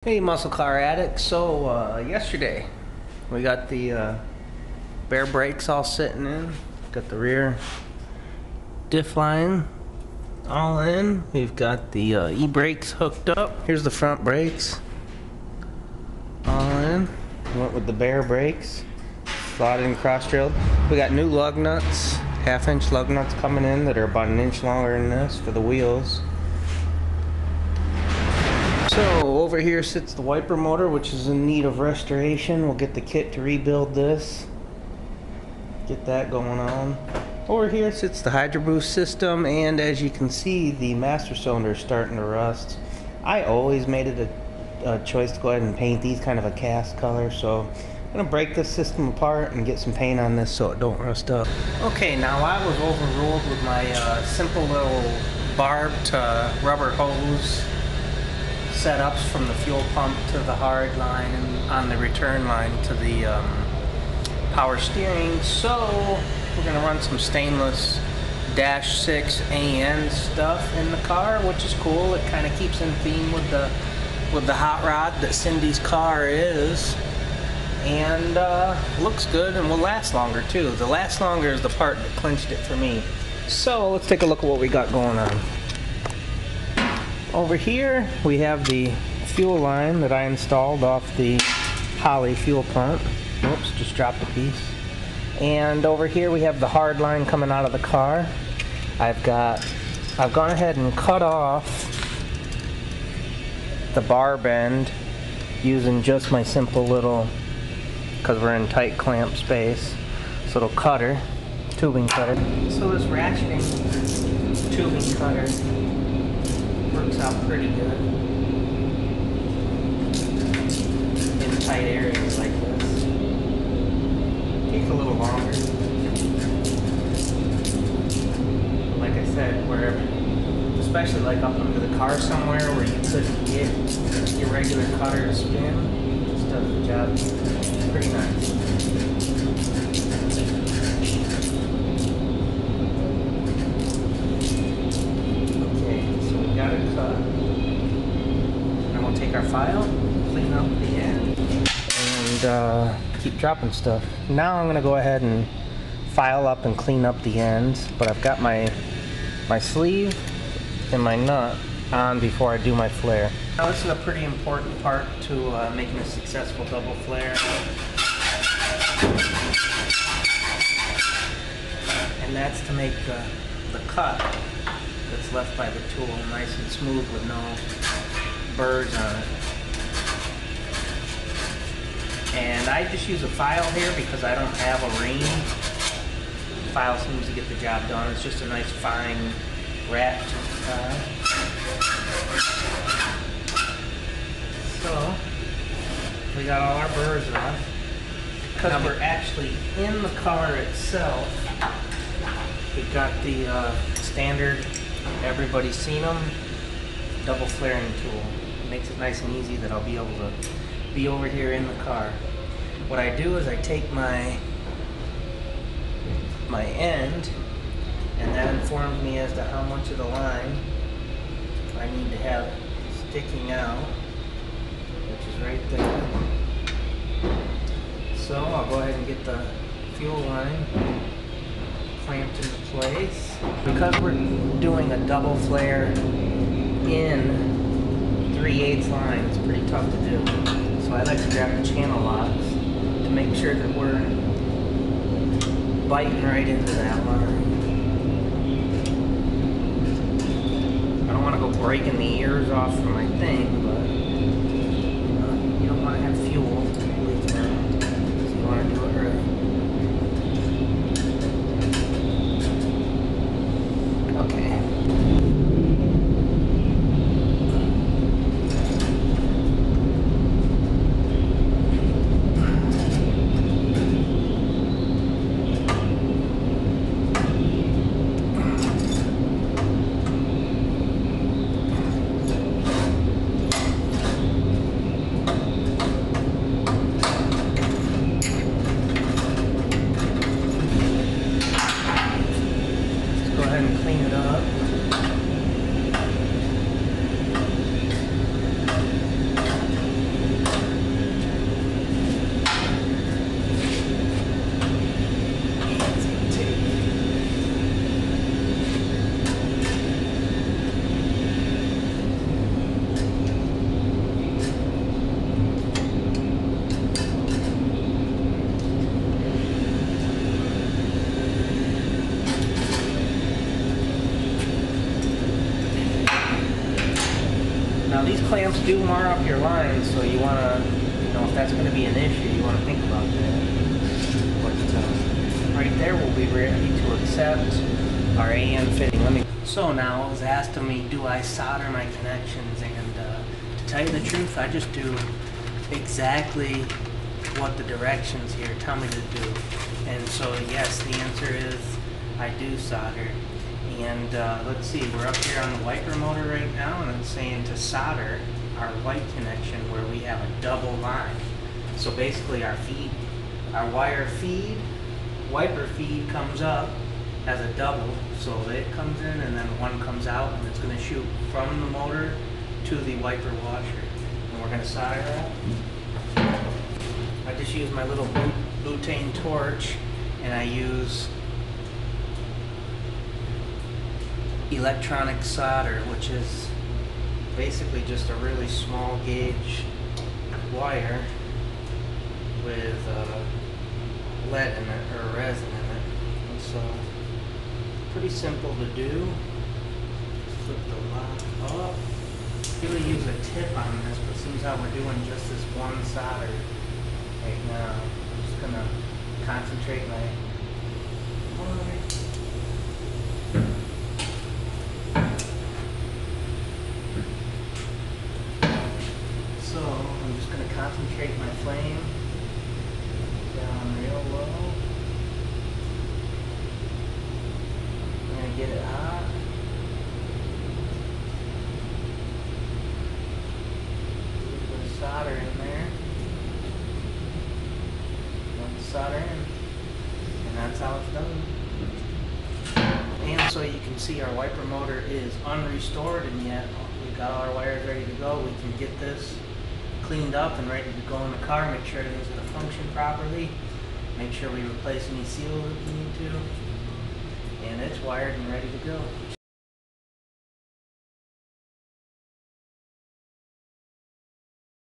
Hey muscle car addicts, so yesterday we got the bare brakes all sitting in, got the rear diff line all in, we've got the e-brakes hooked up, here's the front brakes all in, went with the bare brakes, slotted and cross-trailed. We got new lug nuts, half-inch lug nuts coming in that are about an inch longer than this for the wheels. So over here sits the wiper motor, which is in need of restoration. We'll get the kit to rebuild this, get that going on. Over here sits the hydro boost system, and as you can see, the master cylinder is starting to rust. I always made it a choice to go ahead and paint these kind of a cast color, so I'm gonna break this system apart and get some paint on this so it don't rust up. Okay, now I was overruled with my simple little barbed rubber hose setups from the fuel pump to the hard line and on the return line to the power steering. So we're going to run some stainless dash 6 AN stuff in the car, which is cool. It kind of keeps in theme with the hot rod that Cindy's car is, and looks good and will last longer too. The last longer is the part that clinched it for me. So let's take a look at what we got going on. Over here we have the fuel line that I installed off the Holly fuel pump. Oops, just dropped a piece. And over here we have the hard line coming out of the car. I've gone ahead and cut off the barb end using just my simple little, because we're in tight clamp space, this little cutter, tubing cutter. So this ratcheting tubing cutter works out pretty good in tight areas like this. Takes a little longer. But like I said, where, especially like up under the car somewhere where you couldn't get your regular cutter to spin, it just does the job pretty nice. Cut. And we'll take our file, clean up the end, and keep dropping stuff. Now I'm going to go ahead and file up and clean up the ends, but I've got my sleeve and my nut on before I do my flare. Now this is a pretty important part to making a successful double flare, and that's to make the cut that's left by the tool nice and smooth with no burrs on it. And I just use a file here because I don't have a ring. The file seems to get the job done. It's just a nice fine rat file. So we got all our burrs off. Because we're actually in the car itself, we've got the standard, everybody's seen them, double flaring tool. It makes it nice and easy that I'll be able to be over here in the car. What I do is I take my end, and that informs me as to how much of the line I need to have sticking out, which is right there. So I'll go ahead and get the fuel line clamped into place. Because we're doing a double flare in 3/8 line, it's pretty tough to do. So I like to grab the channel locks to make sure that we're biting right into that line. I don't want to go breaking the ears off from my thing, but you don't want to have fuel leaking out, so you want to do it right. Okay. Now these clamps do mar up your lines, so you want to, you know, if that's going to be an issue, you want to think about that. But right there we'll be ready to accept our AN fitting. So now it was asked of me, do I solder my connections? And to tell you the truth, I just do exactly what the directions here tell me to do. And so yes, the answer is I do solder. And let's see, we're up here on the wiper motor right now, and it's saying to solder our white connection where we have a double line. So basically our feed, our wire feed, wiper feed comes up as a double, so it comes in and then one comes out, and it's going to shoot from the motor to the wiper washer. And we're going to solder that. I just use my little butane torch, and I use electronic solder, which is basically just a really small gauge wire with lead in it, or resin in it. And so pretty simple to do. Flip the lock up. Really use a tip on this, but seems how we're doing just this one solder right now. I'm just gonna concentrate my I'm just going to concentrate my flame down real low. I'm going to get it hot. A little bit of solder in there. Let the solder in. And that's how it's done. And so you can see our wiper motor is unrestored, and yet we've got all our wires ready to go. We can get this cleaned up and ready to go in the car, make sure everything's going to function properly, make sure we replace any seals if we need to, and it's wired and ready to go.